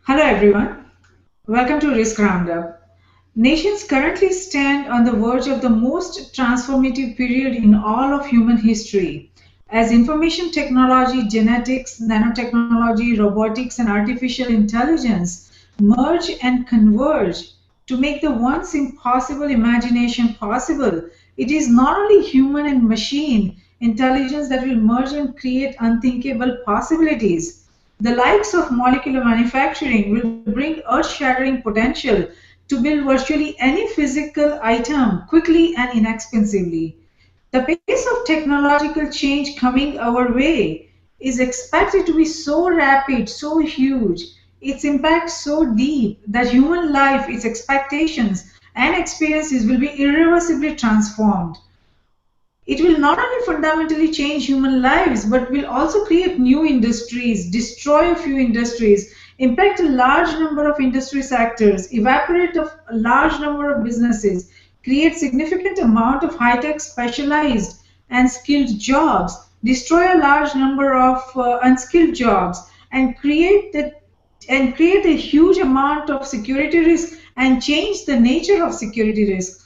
Hello, everyone. Welcome to Risk Roundup. Nations currently stand on the verge of the most transformative period in all of human history. As information technology, genetics, nanotechnology, robotics, and artificial intelligence merge and converge to make the once impossible imagination possible, it is not only human and machine intelligence that will merge and create unthinkable possibilities. The likes of molecular manufacturing will bring earth-shattering potential to build virtually any physical item quickly and inexpensively. The pace of technological change coming our way is expected to be so rapid, so huge, its impact so deep that human life, its expectations and experiences will be irreversibly transformed. It will not only fundamentally change human lives, but will also create new industries, destroy a few industries, impact a large number of industry sectors, evaporate a large number of businesses, create significant amount of high-tech specialized and skilled jobs, destroy a large number of unskilled jobs, and create a huge amount of security risk and change the nature of security risk.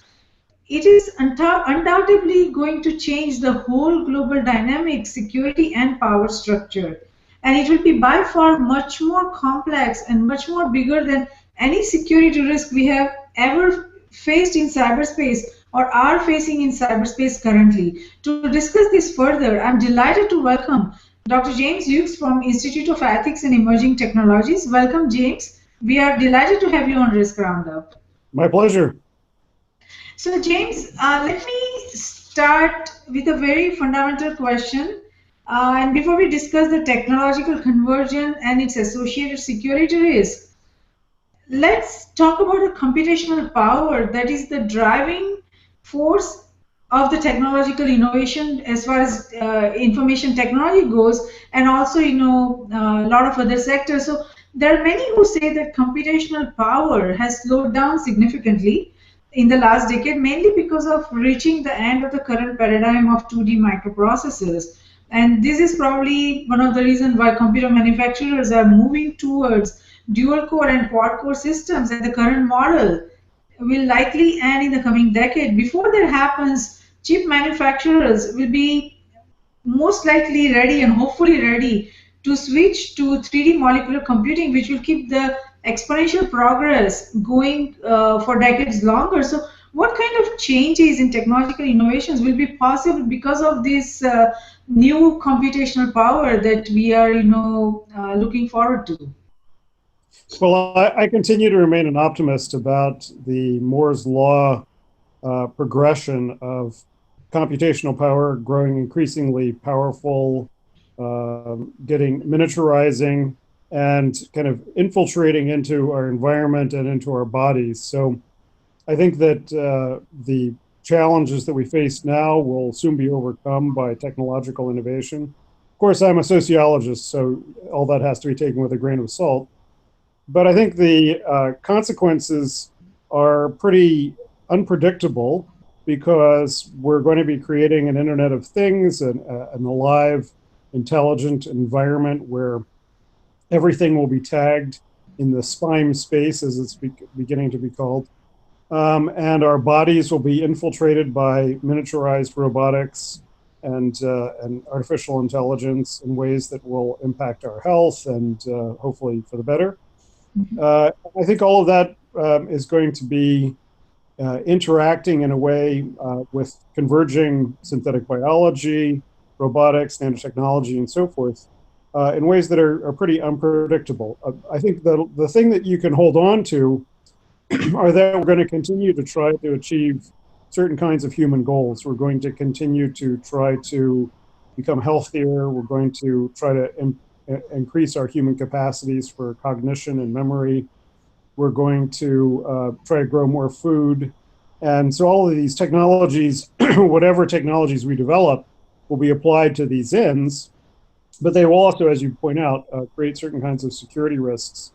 It is undoubtedly going to change the whole global dynamic, security, and power structure. And it will be by far much more complex and much more bigger than any security risk we have ever faced in cyberspace or are facing in cyberspace currently. To discuss this further, I'm delighted to welcome Dr. James Hughes from Institute of Ethics and Emerging Technologies. Welcome, James. We are delighted to have you on Risk Roundup. My pleasure. So, James, let me start with a very fundamental question. And before we discuss the technological conversion and its associated security risks, let's talk about the computational power that is the driving force of the technological innovation as far as information technology goes, and also, a lot of other sectors. So, there are many who say that computational power has slowed down significantly in the last decade, mainly because of reaching the end of the current paradigm of 2D microprocessors. And this is probably one of the reasons why computer manufacturers are moving towards dual core and quad core systems, and the current model will likely end in the coming decade. Before that happens, chip manufacturers will be most likely ready and hopefully ready to switch to 3D molecular computing, which will keep the exponential progress going for decades longer. So, what kind of changes in technological innovations will be possible because of this new computational power that we are, looking forward to? Well, I continue to remain an optimist about the Moore's Law progression of computational power growing increasingly powerful, getting miniaturizing, and kind of infiltrating into our environment and into our bodies. So I think that the challenges that we face now will soon be overcome by technological innovation. Of course, I'm a sociologist, so all that has to be taken with a grain of salt. But I think the consequences are pretty unpredictable because we're going to be creating an Internet of Things, an alive, intelligent environment where everything will be tagged in the spime space, as it's beginning to be called. And our bodies will be infiltrated by miniaturized robotics and artificial intelligence in ways that will impact our health and hopefully for the better. I think all of that is going to be interacting in a way with converging synthetic biology, robotics, nanotechnology, and so forth in ways that are pretty unpredictable. I think the thing that you can hold on to are that we're going to continue to try to achieve certain kinds of human goals. We're going to continue to try to become healthier. We're going to try to increase our human capacities for cognition and memory. We're going to try to grow more food. And so all of these technologies, whatever technologies we develop, will be applied to these ends. But they will also, as you point out, create certain kinds of security risks,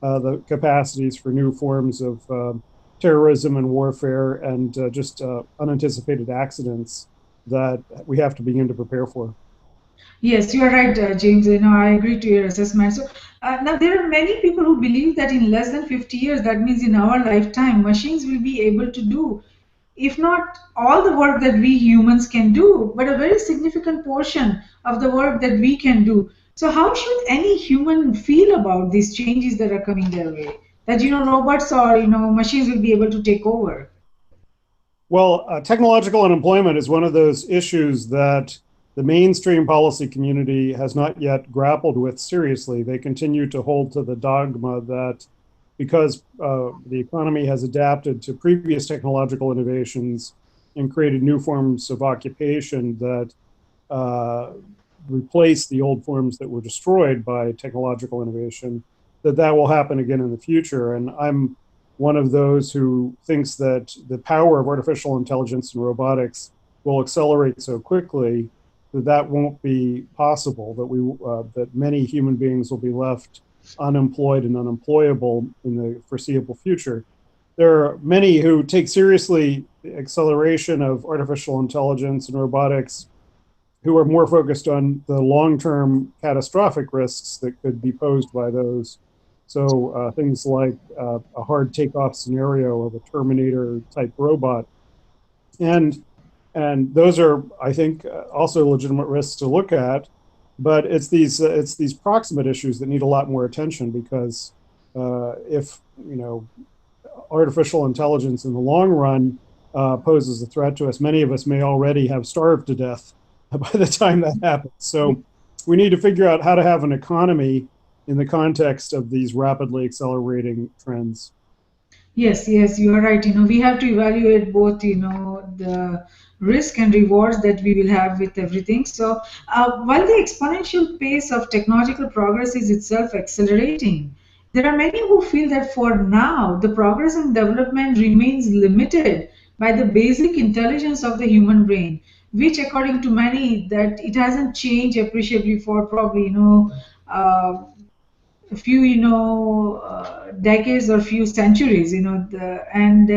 the capacities for new forms of terrorism and warfare and just unanticipated accidents that we have to begin to prepare for. Yes, you are right, James. I agree to your assessment. So now there are many people who believe that in less than 50 years, that means in our lifetime, machines will be able to do, if not all the work that we humans can do, but a very significant portion of the work that we can do. So how should any human feel about these changes that are coming their way? That robots or machines will be able to take over. Well, technological unemployment is one of those issues that the mainstream policy community has not yet grappled with seriously. They continue to hold to the dogma that because the economy has adapted to previous technological innovations and created new forms of occupation that uh, replace the old forms that were destroyed by technological innovation, that will happen again in the future. And I'm one of those who thinks that the power of artificial intelligence and robotics will accelerate so quickly that won't be possible, that many human beings will be left unemployed and unemployable in the foreseeable future. There are many who take seriously the acceleration of artificial intelligence and robotics who are more focused on the long-term catastrophic risks that could be posed by those. So things like a hard takeoff scenario of a Terminator type robot, and and those are, I think, also legitimate risks to look at. But it's these proximate issues that need a lot more attention because if artificial intelligence in the long run poses a threat to us, many of us may already have starved to death by the time that happens. So we need to figure out how to have an economy in the context of these rapidly accelerating trends. Yes, yes, you are right. We have to evaluate both, the risk and rewards that we will have with everything. So, while the exponential pace of technological progress is itself accelerating, there are many who feel that for now, the progress and development remains limited by the basic intelligence of the human brain, which, according to many, that it hasn't changed appreciably for probably, uh, a few decades or few centuries, and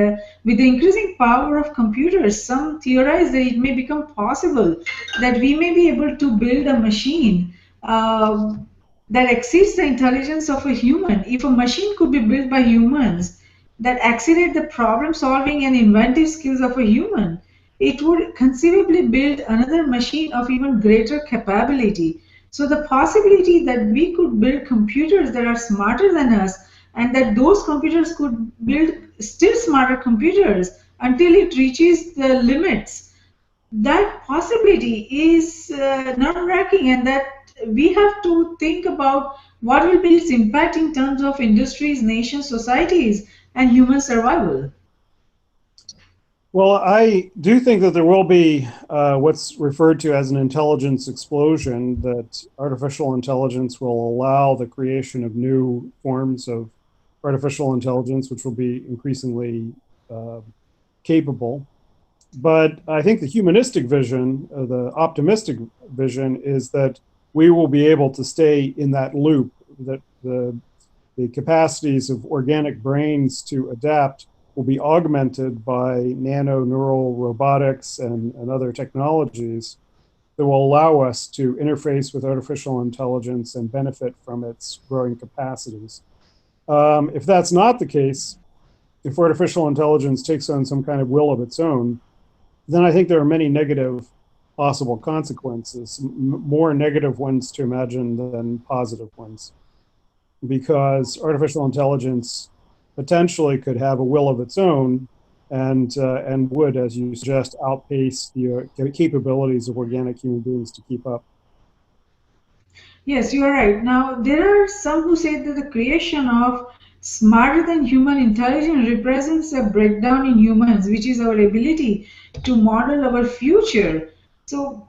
with the increasing power of computers, some theorize that it may become possible that we may be able to build a machine that exceeds the intelligence of a human. If a machine could be built by humans that exceeded the problem solving and inventive skills of a human, it would conceivably build another machine of even greater capability. So the possibility that we could build computers that are smarter than us, and that those computers could build still smarter computers until it reaches the limits, that possibility is nerve-wracking, and that we have to think about what will be its impact in terms of industries, nations, societies, and human survival. Well, I do think that there will be what's referred to as an intelligence explosion, that artificial intelligence will allow the creation of new forms of artificial intelligence, which will be increasingly uh, capable. But I think the humanistic vision, the optimistic vision, is that we will be able to stay in that loop, that the capacities of organic brains to adapt will be augmented by nano neural robotics and other technologies that will allow us to interface with artificial intelligence and benefit from its growing capacities. If that's not the case, if artificial intelligence takes on some kind of will of its own, then I think there are many negative possible consequences, more negative ones to imagine than positive ones, because artificial intelligence potentially could have a will of its own and would, as you suggest, outpace the capabilities of organic human beings to keep up. Yes, you are right. Now, there are some who say that the creation of smarter than human intelligence represents a breakdown in humans, which is our ability to model our future. So,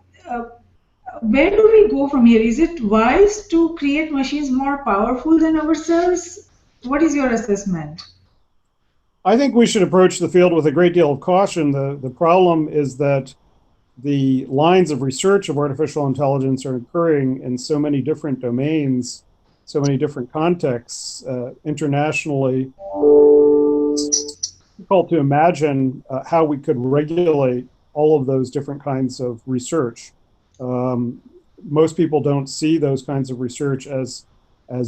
where do we go from here? Is it wise to create machines more powerful than ourselves? What is your assessment? I think we should approach the field with a great deal of caution. The problem is that the lines of research of artificial intelligence are occurring in so many different domains, so many different contexts internationally. It's difficult to imagine how we could regulate all of those different kinds of research. Um, most people don't see those kinds of research as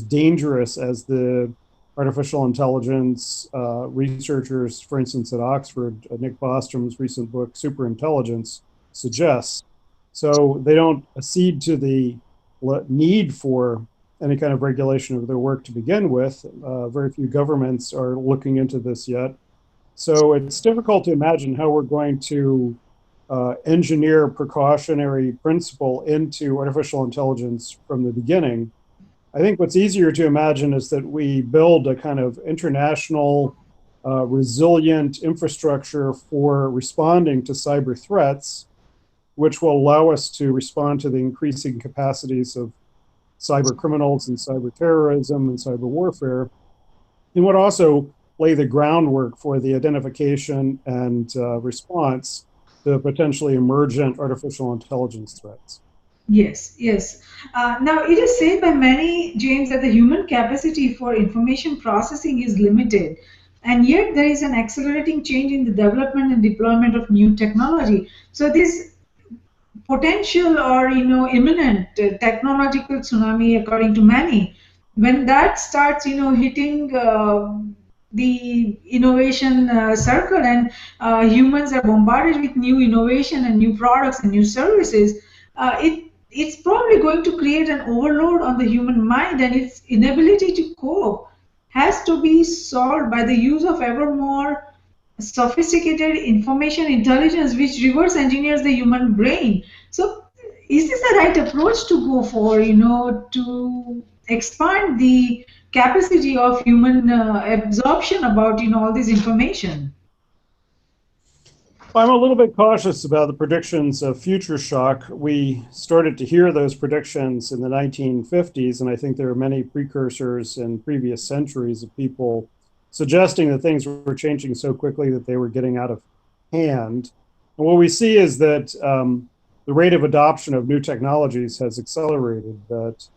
dangerous as the artificial intelligence researchers, for instance, at Oxford, Nick Bostrom's recent book, Superintelligence, suggests. So they don't accede to the need for any kind of regulation of their work to begin with. Very few governments are looking into this yet. So it's difficult to imagine how we're going to engineer precautionary principle into artificial intelligence from the beginning. I think what's easier to imagine is that we build a kind of international resilient infrastructure for responding to cyber threats, which will allow us to respond to the increasing capacities of cyber criminals and cyber terrorism and cyber warfare, and would also lay the groundwork for the identification and response to potentially emergent artificial intelligence threats. Yes, yes. Now, it is said by many, James, that the human capacity for information processing is limited, and yet there is an accelerating change in the development and deployment of new technology. So, this potential or imminent technological tsunami, according to many, when that starts hitting the innovation circle, and humans are bombarded with new innovation and new products and new services, it's probably going to create an overload on the human mind, and its inability to cope has to be solved by the use of ever more sophisticated information intelligence which reverse engineers the human brain. So is this the right approach to go for, to expand the capacity of human absorption about all this information? I'm a little bit cautious about the predictions of future shock. We started to hear those predictions in the 1950s, and I think there are many precursors in previous centuries of people suggesting that things were changing so quickly that they were getting out of hand. And what we see is that the rate of adoption of new technologies has accelerated, that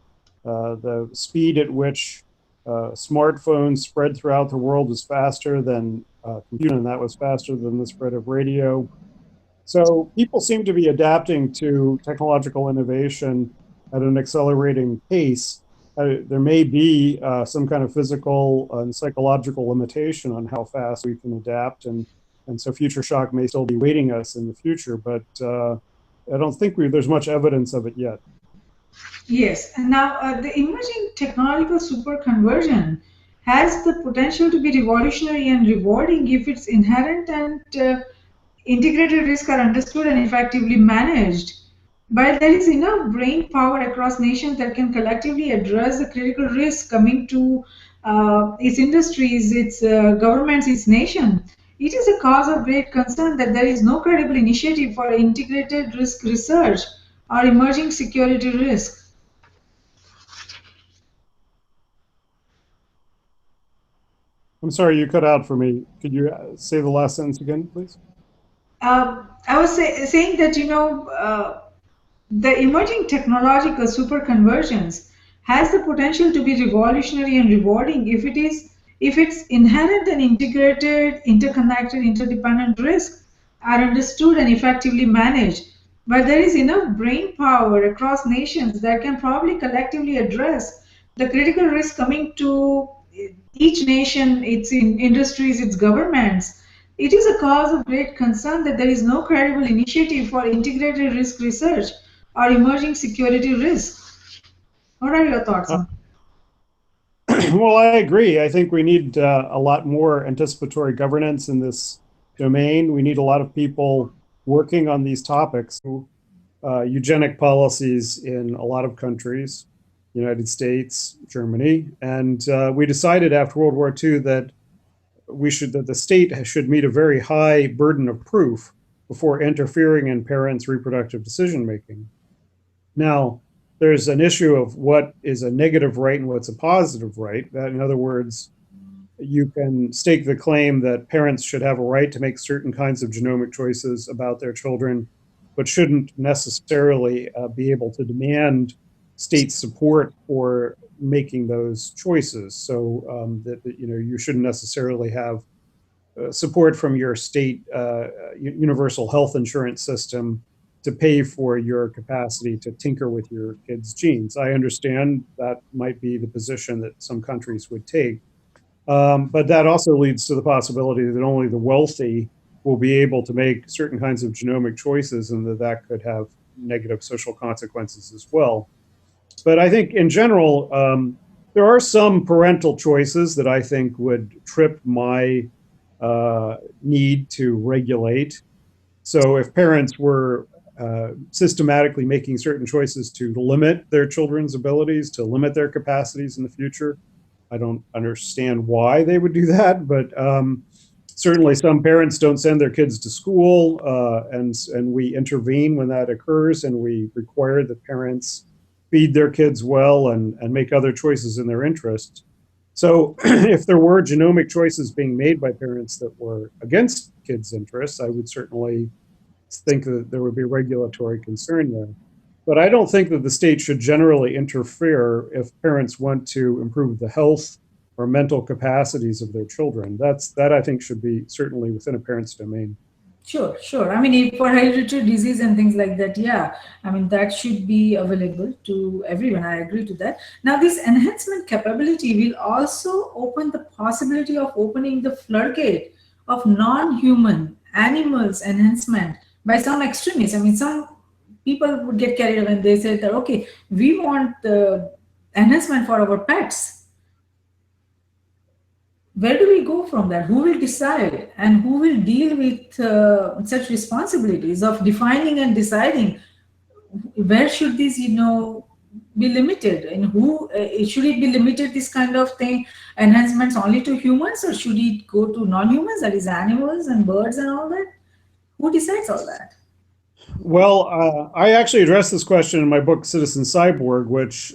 the speed at which smartphones spread throughout the world is faster than computing, and that was faster than the spread of radio. So people seem to be adapting to technological innovation at an accelerating pace. There may be some kind of physical and psychological limitation on how fast we can adapt, and so future shock may still be awaiting us in the future, but I don't think there's much evidence of it yet. Yes, and now the emerging technological superconversion has the potential to be revolutionary and rewarding if its inherent and integrated risks are understood and effectively managed. But there is enough brain power across nations that can collectively address the critical risk coming to its industries, its governments, its nation. It is a cause of great concern that there is no credible initiative for integrated risk research or emerging security risks. I'm sorry, you cut out for me. Could you say the last sentence again, please? I was saying that the emerging technological superconvergence has the potential to be revolutionary and rewarding if its inherent and integrated, interconnected, interdependent risks are understood and effectively managed. But there is enough brain power across nations that can probably collectively address the critical risks coming to each nation, its industries, its governments. It is a cause of great concern that there is no credible initiative for integrated risk research or emerging security risks. What are your thoughts Uh, on? well, I agree. I think we need a lot more anticipatory governance in this domain. We need a lot of people working on these topics. Eugenic policies in a lot of countries, United States, Germany, and we decided after World War II that that the state should meet a very high burden of proof before interfering in parents' reproductive decision making. Now, there's an issue of what is a negative right and what's a positive right. That, in other words, you can stake the claim that parents should have a right to make certain kinds of genomic choices about their children, but shouldn't necessarily be able to demand state support for making those choices. So that you shouldn't necessarily have support from your state universal health insurance system to pay for your capacity to tinker with your kids' genes. I understand that might be the position that some countries would take. But that also leads to the possibility that only the wealthy will be able to make certain kinds of genomic choices, and that could have negative social consequences as well. But I think in general, there are some parental choices that I think would trip my need to regulate. So if parents were systematically making certain choices to limit their children's abilities, to limit their capacities in the future, I don't understand why they would do that, but certainly some parents don't send their kids to school, and we intervene when that occurs, and we require that parents feed their kids well and make other choices in their interest. So if there were genomic choices being made by parents that were against kids' interests, I would certainly think that there would be regulatory concern there. But I don't think that the state should generally interfere if parents want to improve the health or mental capacities of their children. That I think should be certainly within a parent's domain. Sure, sure. I mean, if for hereditary disease and things like that, yeah, I mean, that should be available to everyone. I agree to that. Now, this enhancement capability will also open the possibility of opening the floodgate of non-human animals enhancement by some extremists. I mean, some people would get carried away and they said that, okay, we want the enhancement for our pets. Where do we go from that? Who will decide and who will deal with such responsibilities of defining and deciding where should this, be limited, and who should it be limited, this kind of thing, enhancements only to humans, or should it go to non-humans, that is animals and birds and all that? Who decides all that? Well, I actually addressed this question in my book, Citizen Cyborg, which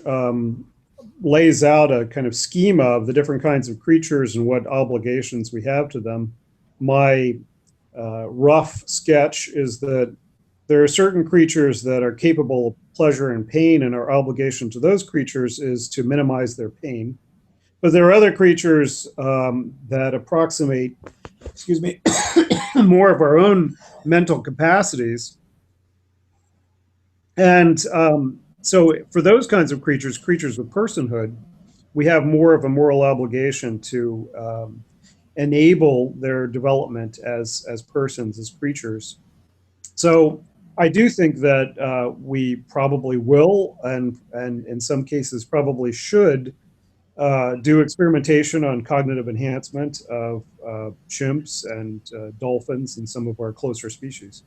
lays out a kind of schema of the different kinds of creatures and what obligations we have to them. My rough sketch is that there are certain creatures that are capable of pleasure and pain, and our obligation to those creatures is to minimize their pain. But there are other creatures that approximate, excuse me, more of our own mental capacities. And so for those kinds of creatures, creatures with personhood, we have more of a moral obligation to enable their development as persons, as creatures. So I do think that we probably will, and in some cases probably should, do experimentation on cognitive enhancement of chimps and dolphins and some of our closer species.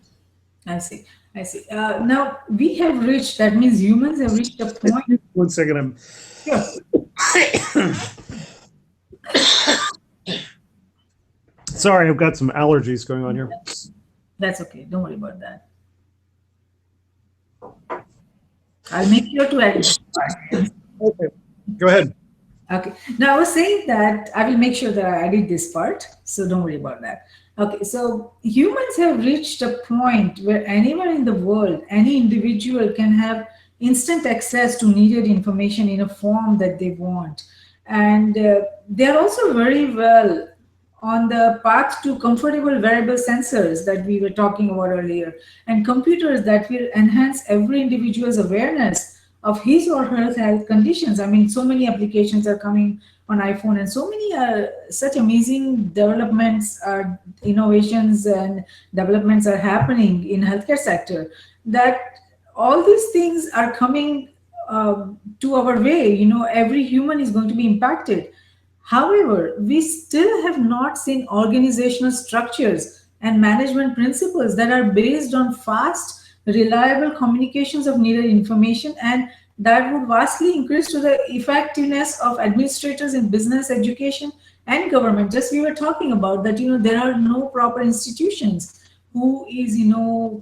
I see. I see. Now we have reached, that means humans have reached a point. 1 second, I'm Sure. sorry, I've got some allergies going on here. That's okay. Don't worry about that. I'll make sure to add it. Okay, go ahead. Okay. Now I was saying that I will make sure that I edit this part, so don't worry about that. Okay. So humans have reached a point where anyone in the world, any individual can have instant access to needed information in a form that they want. And they're also very well on the path to comfortable wearable sensors that we were talking about earlier, and computers that will enhance every individual's awareness of his or her health conditions. I mean, so many applications are coming on iPhone, and so many such amazing developments, innovations, and developments are happening in healthcare sector, that all these things are coming to our way. Every human is going to be impacted. However, we still have not seen organizational structures and management principles that are based on fast, reliable communications of needed information, and that would vastly increase to the effectiveness of administrators in business, education, and government. Just we were talking about that, there are no proper institutions who is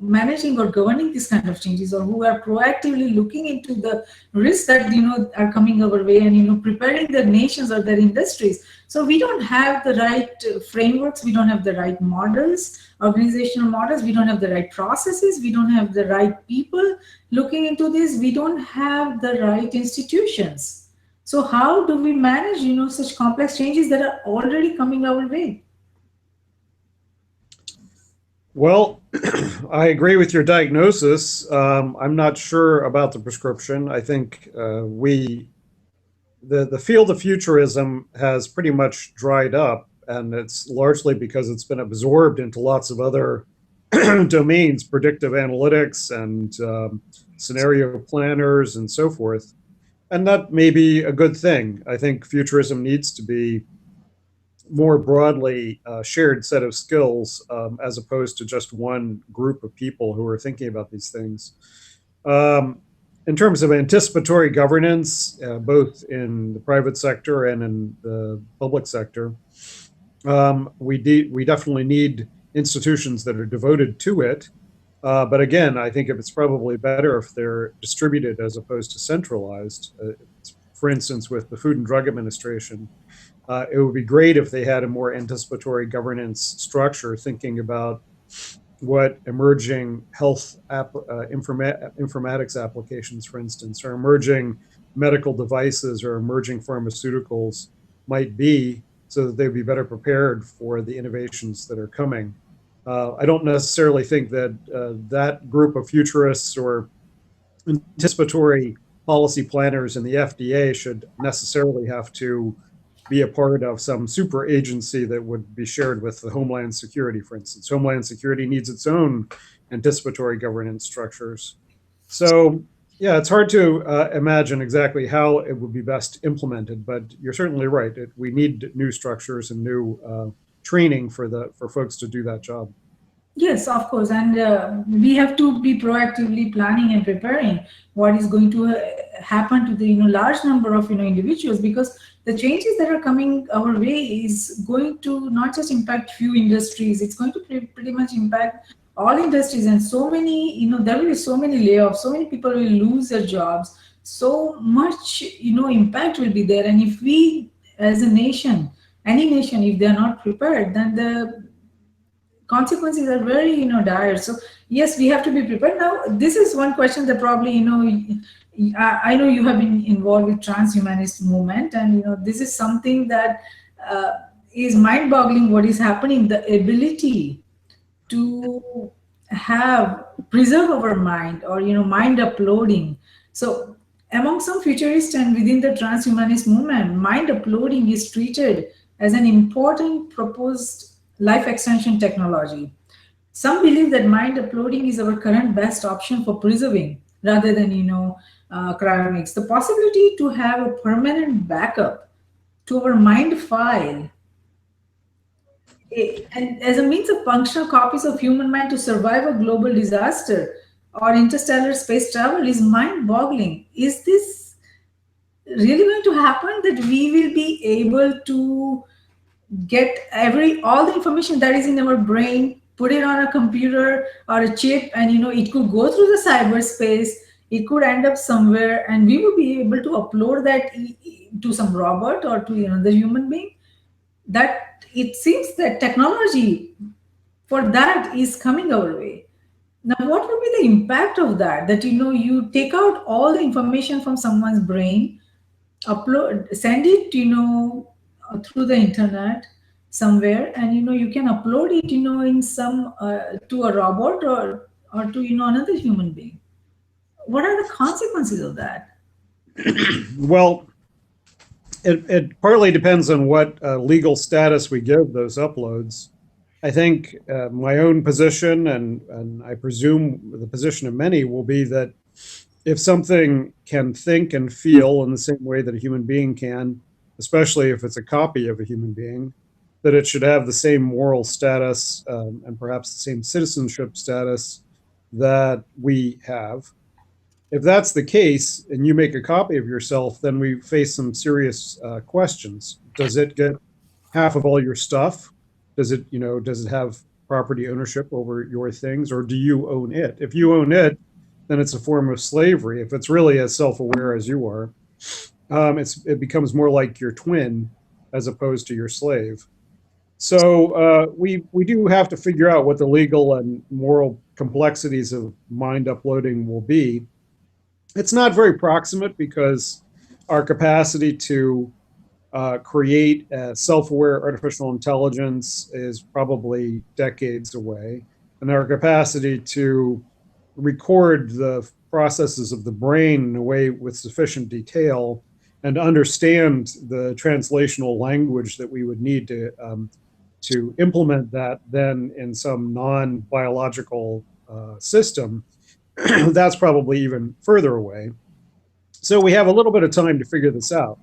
managing or governing this kind of changes, or who are proactively looking into the risks that are coming our way, and preparing their nations or their industries. So we don't have the right frameworks, we don't have the right models, organizational models, we don't have the right processes, we don't have the right people looking into this, we don't have the right institutions. So how do we manage such complex changes that are already coming our way? Well, I agree with your diagnosis. I'm not sure about the prescription. I think the field of futurism has pretty much dried up, and it's largely because it's been absorbed into lots of other domains, predictive analytics and scenario planners and so forth. And that may be a good thing. I think futurism needs to be more broadly shared set of skills as opposed to just one group of people who are thinking about these things. Um, in terms of anticipatory governance, both in the private sector and in the public sector, we definitely need institutions that are devoted to it. But again, I think if it's probably better if they're distributed as opposed to centralized. For instance, with the Food and Drug Administration, it would be great if they had a more anticipatory governance structure, thinking about what emerging informatics applications, for instance, or emerging medical devices or emerging pharmaceuticals might be, so that they'd be better prepared for the innovations that are coming. I don't necessarily think that that group of futurists or anticipatory policy planners in the FDA should necessarily have to be a part of some super agency that would be shared with the Homeland Security, for instance. Homeland Security needs its own anticipatory governance structures. So, yeah, it's hard to imagine exactly how it would be best implemented, but you're certainly right. We need new structures and new training for folks to do that job. Yes, of course, and we have to be proactively planning and preparing what is going to happen to the large number of individuals, because the changes that are coming our way is going to not just impact few industries; it's going to pretty much impact all industries, and so many there will be so many layoffs, so many people will lose their jobs, so much impact will be there, and if we as a nation, any nation, if they are not prepared, then the consequences are very dire. So yes, we have to be prepared. Now this is one question that probably I know you have been involved with transhumanist movement, and this is something that uh, is mind boggling, what is happening, the ability to have preserve our mind, or mind uploading. So among some futurists and within the transhumanist movement, mind uploading is treated as an important proposed life extension technology. Some believe that mind uploading is our current best option for preserving rather than cryonics. The possibility to have a permanent backup to our mind file, and as a means of functional copies of human mind to survive a global disaster or interstellar space travel, is mind boggling. Is this really going to happen, that we will be able to get every all the information that is in our brain, put it on a computer or a chip, and it could go through the cyberspace, it could end up somewhere, and we will be able to upload that to some robot or to another human being? That it seems that technology for that is coming our way. Now what would be the impact of that, that you take out all the information from someone's brain, upload, send it through the internet somewhere, and you can upload it in some to a robot, or to another human being? What are the consequences of that? Well, it partly depends on what legal status we give those uploads. I think my own position, and I presume the position of many, will be that if something can think and feel in the same way that a human being can, especially if it's a copy of a human being, that it should have the same moral status and perhaps the same citizenship status that we have. If that's the case and you make a copy of yourself, then we face some serious questions. Does it get half of all your stuff? Does it have property ownership over your things, or do you own it? If you own it, then it's a form of slavery. If it's really as self-aware as you are, it becomes more like your twin as opposed to your slave. So we do have to figure out what the legal and moral complexities of mind uploading will be. It's not very proximate because our capacity to create a self-aware artificial intelligence is probably decades away. and our capacity to record the processes of the brain in a way with sufficient detail and understand the translational language that we would need to implement that then in some non-biological system, that's probably even further away. So we have a little bit of time to figure this out.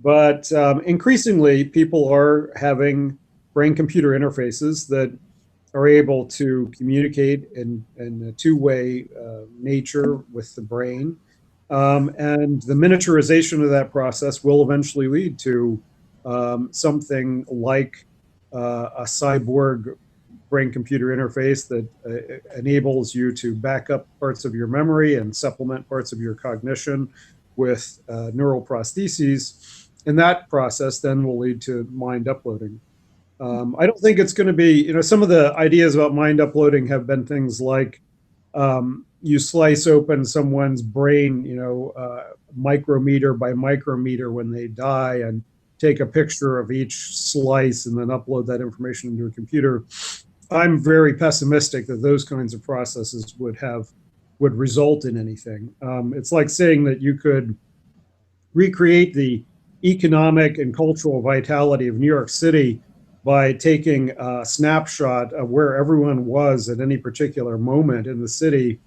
But increasingly, people are having brain computer interfaces that are able to communicate in a two-way nature with the brain. And the miniaturization of that process will eventually lead to something like a cyborg brain computer interface that enables you to back up parts of your memory and supplement parts of your cognition with neural prostheses. And that process then will lead to mind uploading. I don't think it's going to be, some of the ideas about mind uploading have been things like you slice open someone's brain, micrometer by micrometer when they die, and take a picture of each slice and then upload that information into a computer. I'm very pessimistic that those kinds of processes would result in anything. It's like saying that you could recreate the economic and cultural vitality of New York City by taking a snapshot of where everyone was at any particular moment in the city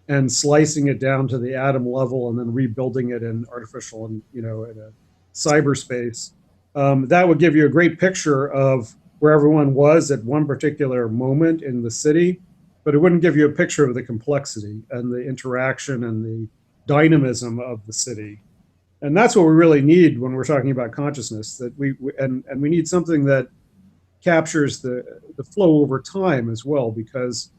and slicing it down to the atom level and then rebuilding it in artificial and in a cyberspace. That would give you a great picture of where everyone was at one particular moment in the city, but it wouldn't give you a picture of the complexity and the interaction and the dynamism of the city. And that's what we really need when we're talking about consciousness, that and we need something that captures the flow over time as well, because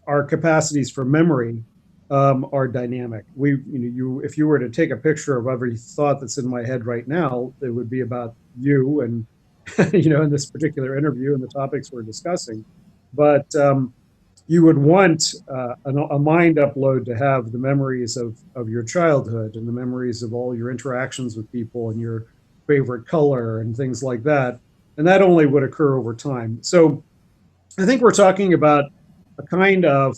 our capacities for memory are dynamic. If you were to take a picture of every thought that's in my head right now, it would be about you and in this particular interview and the topics we're discussing. But you would want a mind upload to have the memories of your childhood and the memories of all your interactions with people and your favorite color and things like that. And that only would occur over time. So I think we're talking about a kind of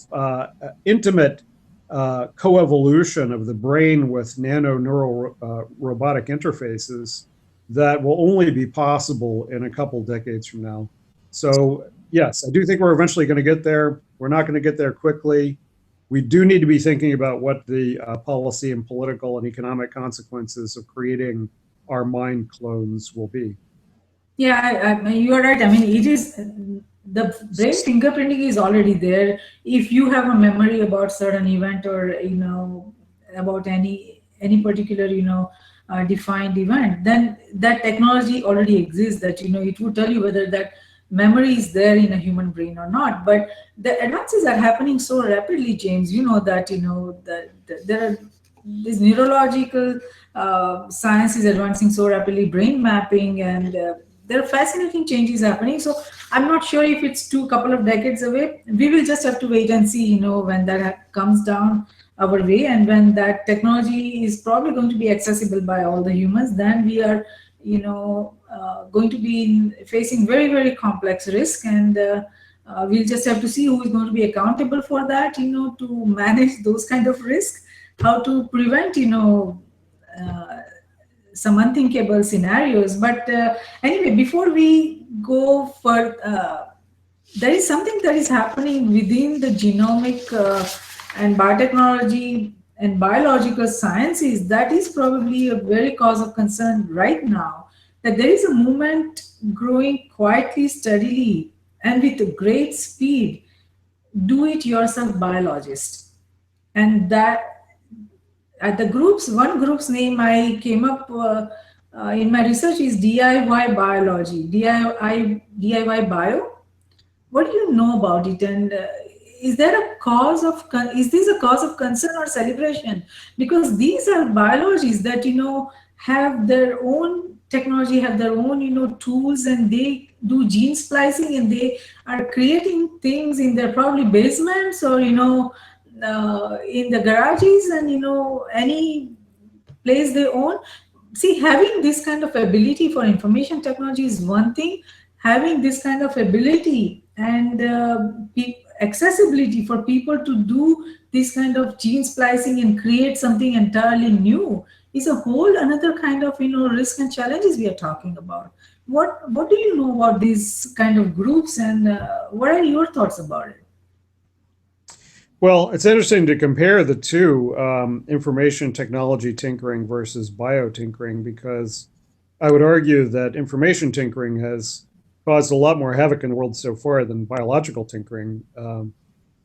intimate coevolution of the brain with nano-neural robotic interfaces that will only be possible in a couple decades from now. So yes, I do think we're eventually going to get there. We're not going to get there quickly. We do need to be thinking about what the policy and political and economic consequences of creating our mind clones will be. Yeah, you are right. I mean, it is the brain fingerprinting is already there. If you have a memory about certain event or about any particular defined event, then that technology already exists. That it would tell you whether that memory is there in a human brain or not. But the advances are happening so rapidly, James. You know that that there are this neurological science is advancing so rapidly, brain mapping, and there are fascinating changes happening. So I'm not sure if it's two couple of decades away. We will just have to wait and see, when that comes down our way, and when that technology is probably going to be accessible by all the humans. Then we are, going to be facing very, very complex risk, and we'll just have to see who is going to be accountable for that, to manage those kind of risks, how to prevent, uh, some unthinkable scenarios. But anyway, before we go for, there is something that is happening within the genomic and biotechnology and biological sciences that is probably a very cause of concern right now. That there is a movement growing quietly, steadily, and with great speed. Do it yourself biologists, and that at the groups, one group's name I came up in my research is DIY biology, DIY bio. What do you know about it? And is there a cause of is this a cause of concern or celebration? Because these are biologies that have their own technology, have their own tools, and they do gene splicing, and they are creating things in their probably basements or in the garages, and any place they own. See, having this kind of ability for information technology is one thing. Having this kind of ability and accessibility for people to do this kind of gene splicing and create something entirely new is a whole another kind of risk and challenges we are talking about. What do you know about these kind of groups, and what are your thoughts about it? Well, it's interesting to compare the two, information technology tinkering versus biotinkering, because I would argue that information tinkering has caused a lot more havoc in the world so far than biological tinkering.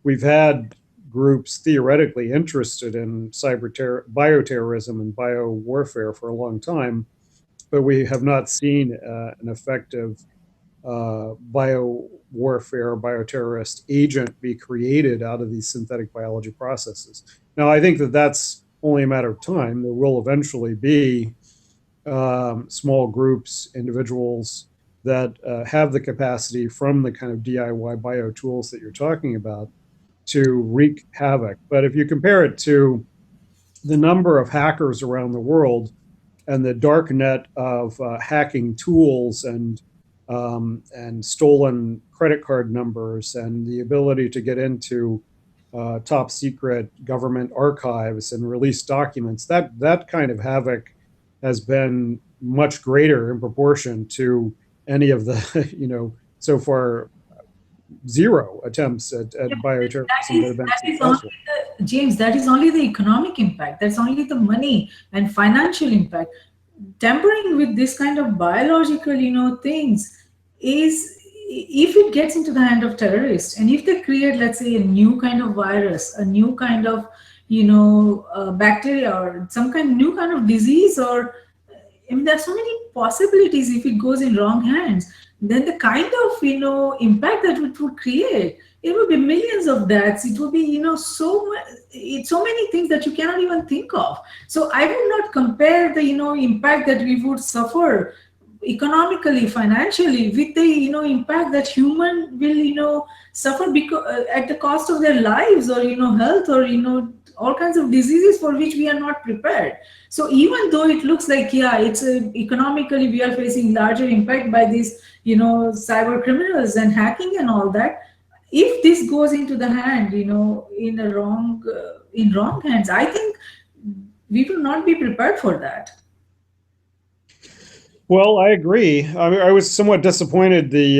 We've had groups theoretically interested in bioterrorism and bio warfare for a long time, but we have not seen an effective bio warfare, bioterrorist agent be created out of these synthetic biology processes. Now, I think that that's only a matter of time. There will eventually be small groups, individuals that have the capacity from the kind of DIY bio tools that you're talking about to wreak havoc. But if you compare it to the number of hackers around the world and the dark net of hacking tools and stolen credit card numbers and the ability to get into top secret government archives and release documents, that kind of havoc has been much greater in proportion to any of the so far zero attempts at Yeah, bioterrorism that have been that is only successful. the James. That is only the economic impact. That's only the money and financial impact. Tampering with this kind of biological, things is if it gets into the hand of terrorists, and if they create, let's say, a new kind of virus, a new kind of, bacteria, or some kind new kind of disease, or I mean, there's so many possibilities if it goes in wrong hands. Then the kind of impact that it would create, it would be millions of deaths. It would be it's so many things that you cannot even think of. So I would not compare the impact that we would suffer economically, financially, with the impact that human will suffer because at the cost of their lives, or health, or all kinds of diseases for which we are not prepared. So even though it looks like, yeah, it's economically we are facing larger impact by these cyber criminals and hacking and all that, if this goes into the hand in wrong hands, I think we will not be prepared for that. Well, I agree. I was somewhat disappointed. The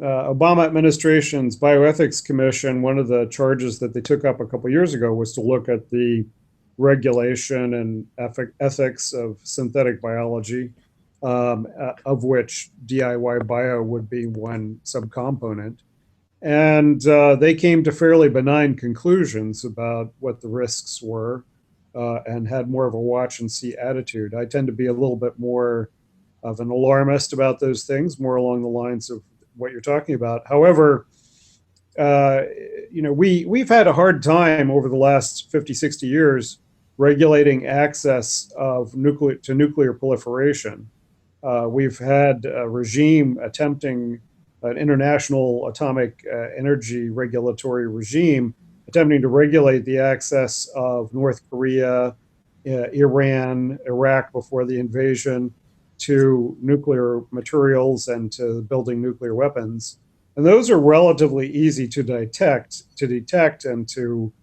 Obama administration's bioethics commission, one of the charges that they took up a couple of years ago was to look at the regulation and ethics of synthetic biology, of which DIY bio would be one subcomponent. And they came to fairly benign conclusions about what the risks were, and had more of a watch and see attitude. I tend to be a little bit more of an alarmist about those things, more along the lines of what you're talking about. However, we've had a hard time over the last 50, 60 years regulating access of nuclear proliferation. We've had a regime attempting an international atomic energy regulatory regime attempting to regulate the access of North Korea, Iran, Iraq before the invasion, to nuclear materials and to building nuclear weapons. And those are relatively easy to detect, and to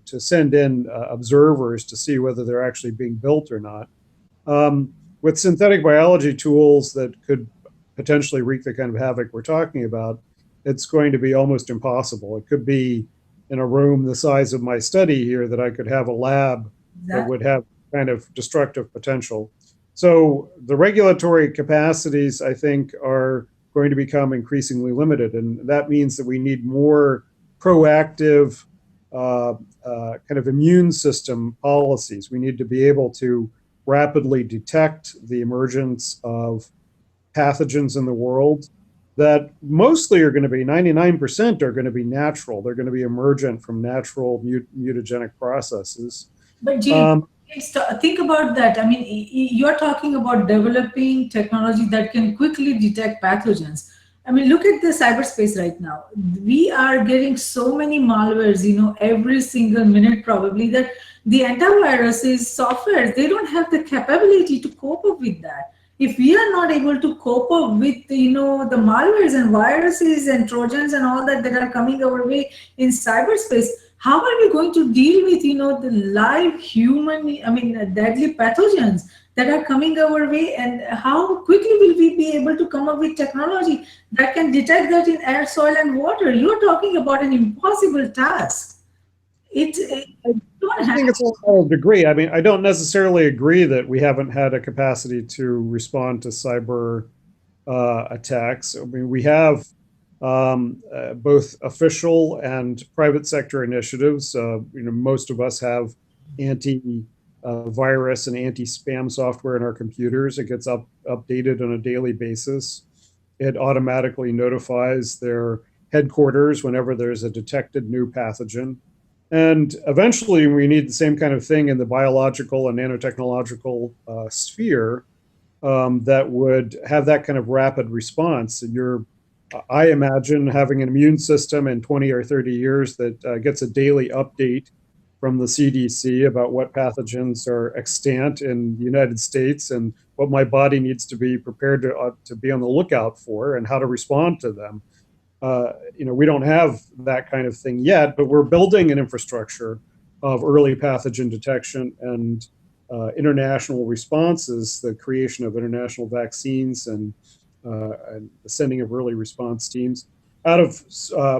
send in observers to see whether they're actually being built or not. With synthetic biology tools that could potentially wreak the kind of havoc we're talking about, it's going to be almost impossible. It could be in a room the size of my study here that I could have a lab that That would have kind of destructive potential. So the regulatory capacities, I think, are going to become increasingly limited. And that means that we need more proactive kind of immune system policies. We need to be able to rapidly detect the emergence of pathogens in the world that mostly are going to be 99% are going to be natural. They're going to be emergent from natural mutagenic processes. But James, Um, think about that. I mean, you're talking about developing technology that can quickly detect pathogens. I mean, look at the cyberspace right now. We are getting so many malwares, every single minute probably, that the antivirus is software. They don't have the capability to cope up with that. if we are not able to cope up with the malwares and viruses and trojans and all that are coming our way in cyberspace, how are we going to deal with the live human, deadly pathogens that are coming our way, and how quickly will we be able to come up with technology that can detect that in air, soil, and water? You're talking about an impossible task. It don't I have. think it's a matter of degree. I mean, I don't necessarily agree that we haven't had a capacity to respond to cyber attacks. I mean, we have both official and private sector initiatives. Most of us have anti-virus and anti-spam software in our computers. It gets updated on a daily basis. It automatically notifies their headquarters whenever there's a detected new pathogen. And eventually, we need the same kind of thing in the biological and nanotechnological sphere that would have that kind of rapid response. And I imagine having an immune system in 20 or 30 years that gets a daily update from the CDC about what pathogens are extant in the United States and what my body needs to be prepared to be on the lookout for and how to respond to them. We don't have that kind of thing yet, but we're building an infrastructure of early pathogen detection and international responses, the creation of international vaccines and the sending of early response teams. Out of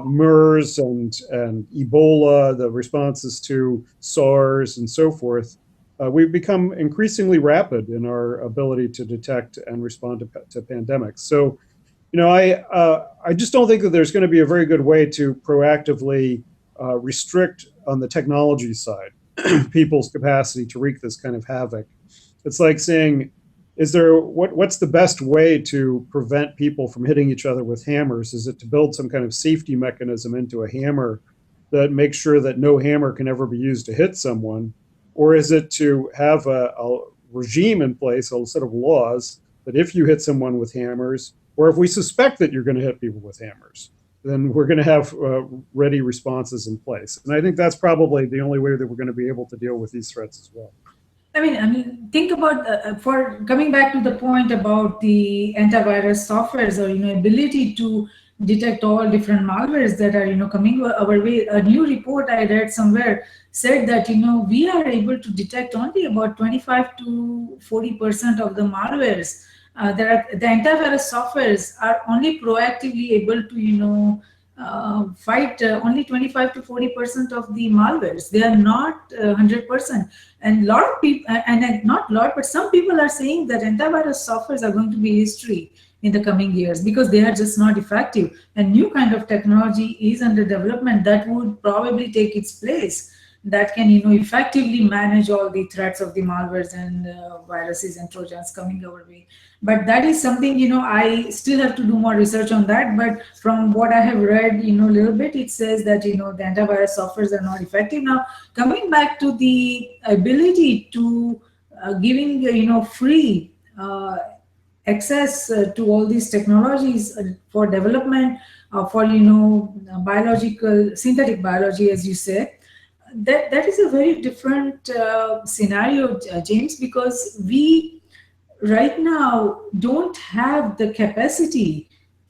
MERS and Ebola, the responses to SARS and so forth, we've become increasingly rapid in our ability to detect and respond to pandemics. So I just don't think that there's going to be a very good way to proactively restrict on the technology side people's capacity to wreak this kind of havoc. It's like saying, what's the best way to prevent people from hitting each other with hammers? Is it to build some kind of safety mechanism into a hammer that makes sure that no hammer can ever be used to hit someone? Or is it to have a regime in place, a set of laws that if you hit someone with hammers, or if we suspect that you're going to hit people with hammers, then we're going to have ready responses in place. And I think that's probably the only way that we're going to be able to deal with these threats as well. Think about for coming back to the point about the antivirus softwares, or ability to detect all different malwares that are coming our way. A new report I read somewhere said that we are able to detect only about 25 to 40% of the malwares. The antivirus softwares are only proactively able to fight only 25 to 40% of the malwares. They are not 100%. And a lot of people, and not a lot, but some people are saying that antivirus softwares are going to be history in the coming years because they are just not effective. And new kind of technology is under development that would probably take its place, that can effectively manage all the threats of the malwares and viruses and trojans coming our way. But that is something I still have to do more research on that. But from what I have read a little bit, it says that the antivirus softwares are not effective. Now coming back to the ability to giving free access to all these technologies for development for biological synthetic biology, as you say, that is a very different scenario, James, because we right now don't have the capacity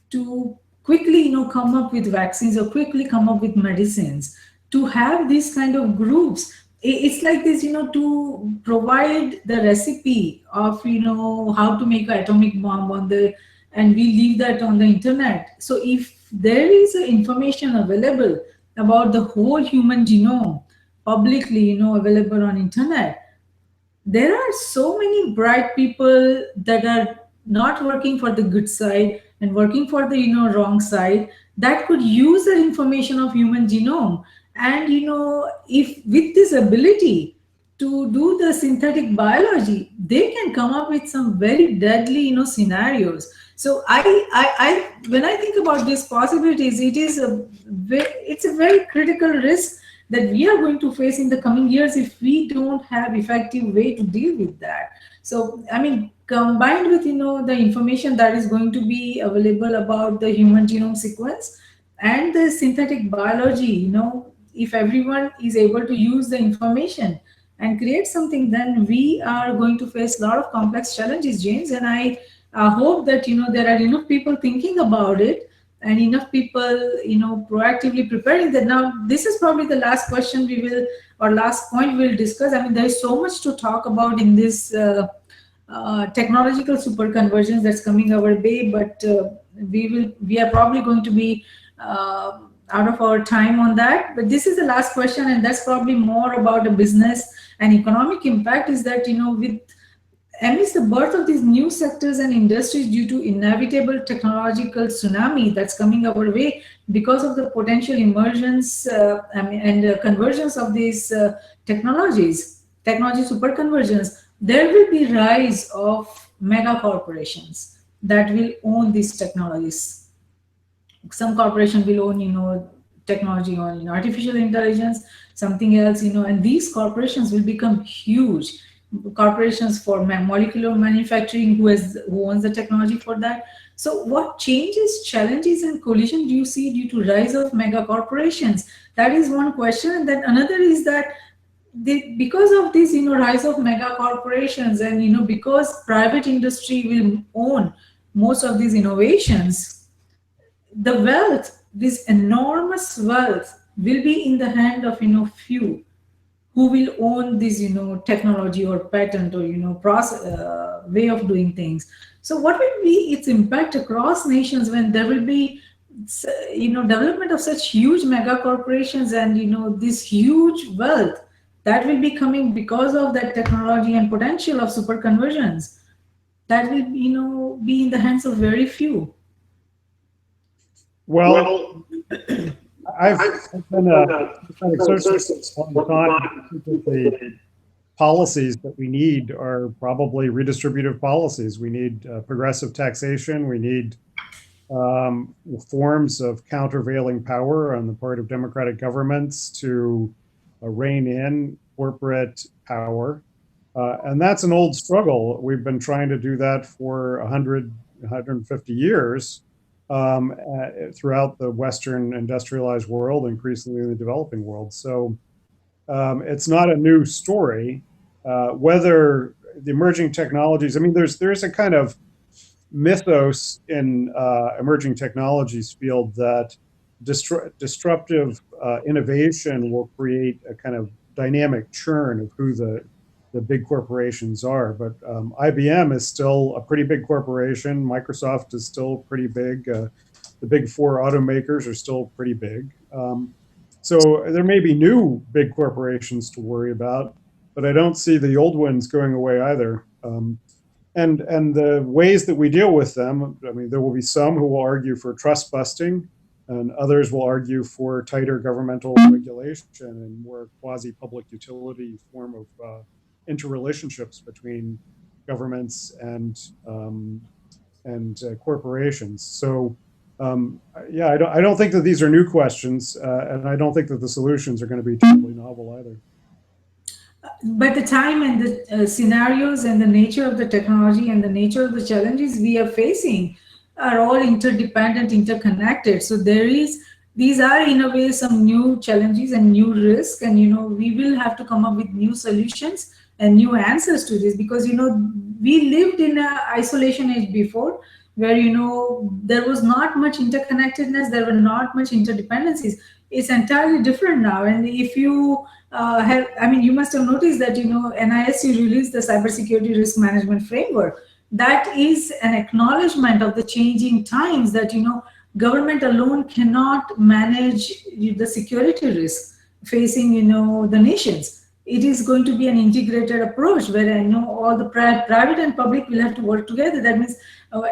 to quickly come up with vaccines or quickly come up with medicines. To have these kind of groups, it's like this, to provide the recipe of how to make an atomic bomb on the, and we leave that on the internet. So if there is information available about the whole human genome publicly available on internet, there are so many bright people that are not working for the good side and working for the wrong side, that could use the information of human genome. And if with this ability to do the synthetic biology, they can come up with some very deadly scenarios. So I when I think about these possibilities, it's a very critical risk that we are going to face in the coming years if we don't have effective way to deal with that. So combined with the information that is going to be available about the human genome sequence and the synthetic biology, if everyone is able to use the information and create something, then we are going to face a lot of complex challenges, James. And I hope that there are enough people thinking about it, and enough people proactively preparing that. Now this is probably the last question we will, or last point we'll discuss. I mean, there is so much to talk about in this technological super convergence that's coming our way, but we are probably going to be out of our time on that. But this is the last question, and that's probably more about the business and economic impact. Is that with amidst the birth of these new sectors and industries due to inevitable technological tsunami that's coming our way because of the potential emergence and convergence of these technology super convergence, there will be rise of mega corporations that will own these technologies. Some corporation will own technology on artificial intelligence, something else, and these corporations will become huge corporations for molecular manufacturing, who owns the technology for that. So what changes, challenges, and collision do you see due to rise of mega corporations? That is one question. And then another is that because of this rise of mega corporations, and because private industry will own most of these innovations, the wealth, this enormous wealth, will be in the hand of few who will own this technology or patent or process way of doing things. So what will be its impact across nations when there will be development of such huge mega corporations, and this huge wealth that will be coming because of that technology and potential of super convergence that will be in the hands of very few? Well, I've been a exercise for a long time. I think that the policies that we need are probably redistributive policies. We need progressive taxation. We need forms of countervailing power on the part of democratic governments to rein in corporate power. And that's an old struggle. We've been trying to do that for 100, 150 years. Throughout the Western industrialized world, increasingly in the developing world. So it's not a new story. Whether the emerging technologies, I mean, there's a kind of mythos in emerging technologies field that disruptive innovation will create a kind of dynamic churn of who the big corporations are. But IBM is still a pretty big corporation. Microsoft is still pretty big. The big four automakers are still pretty big. So there may be new big corporations to worry about, but I don't see the old ones going away either. And the ways that we deal with them, I mean, there will be some who will argue for trust busting, and others will argue for tighter governmental regulation and more quasi-public utility form of interrelationships between governments and corporations. So yeah, I don't think that these are new questions, and I don't think that the solutions are going to be terribly novel either. But the time and the scenarios and the nature of the technology and the nature of the challenges we are facing are all interdependent, interconnected. So these are in a way some new challenges and new risks, and we will have to come up with new solutions and new answers to this, because we lived in an isolation age before, where there was not much interconnectedness, there were not much interdependencies. It's entirely different now. And if you you must have noticed that NIST released the Cybersecurity Risk Management Framework. That is an acknowledgement of the changing times, that government alone cannot manage the security risk facing the nations. It is going to be an integrated approach where all the private and public will have to work together. That means,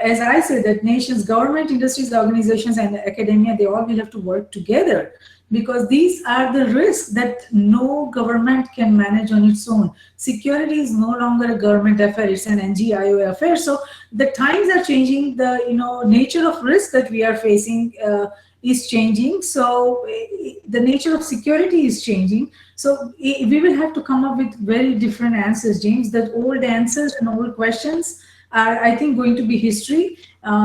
as I said, that nations, government, industries, organizations, and academia, they all will have to work together, because these are the risks that no government can manage on its own. Security is no longer a government affair, it's an NGIO affair. So the times are changing, the nature of risk that we are facing is changing. So the nature of security is changing. So we will have to come up with very different answers, James. That old answers and old questions are, I think, going to be history.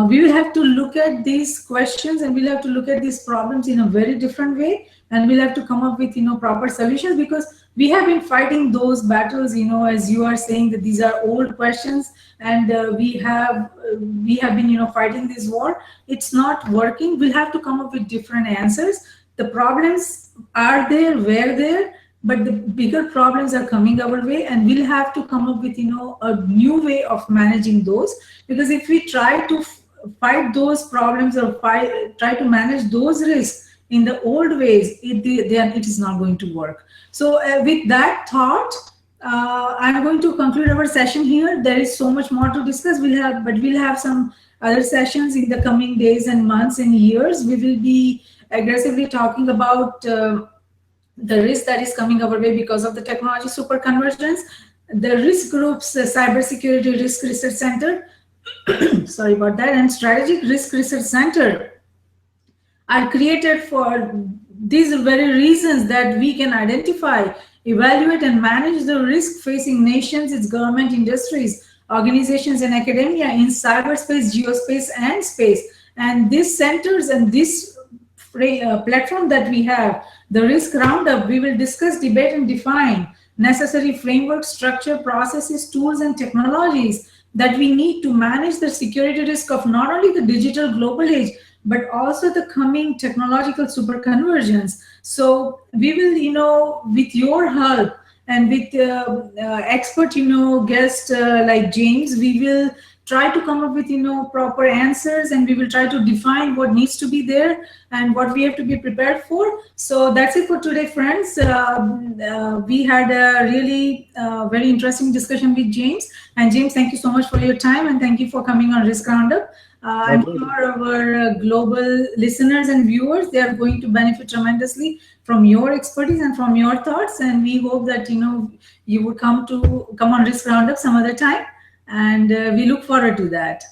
We will have to look at these questions, and we'll have to look at these problems in a very different way, and we'll have to come up with proper solutions, because we have been fighting those battles, as you are saying that these are old questions, and we have been fighting this war. It's not working. We'll have to come up with different answers. The problems are there, were there, but the bigger problems are coming our way, and we'll have to come up with a new way of managing those. Because if we try to fight those problems, or try to manage those risks in the old ways, then it is not going to work. So with that thought, I'm going to conclude our session here. There is so much more to discuss. We'll have some other sessions in the coming days and months and years. We will be aggressively talking about the risk that is coming our way because of the technology super convergence. The risk groups, Cybersecurity Risk Research Center, sorry about that, and Strategic Risk Research Center are created for these very reasons, that we can identify, evaluate, and manage the risk facing nations, its government, industries, organizations, and academia in cyberspace, geospace, and space. And these centers and this platform that we have, the Risk Roundup, we will discuss, debate, and define necessary framework, structure, processes, tools, and technologies that we need to manage the security risk of not only the digital global age, but also the coming technological superconvergence. So we will, with your help and with expert, guest like James, we will try to come up with proper answers, and we will try to define what needs to be there and what we have to be prepared for. So that's it for today, friends. We had a really very interesting discussion with James. And James, thank you so much for your time, and thank you for coming on Risk Roundup. I'm sure our global listeners and viewers, they are going to benefit tremendously from your expertise and from your thoughts. And we hope that you would come on Risk Roundup some other time, and we look forward to that.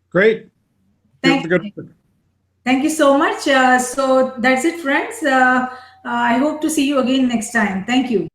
Great. Thank you. Thank you so much. So that's it, friends. I hope to see you again next time. Thank you.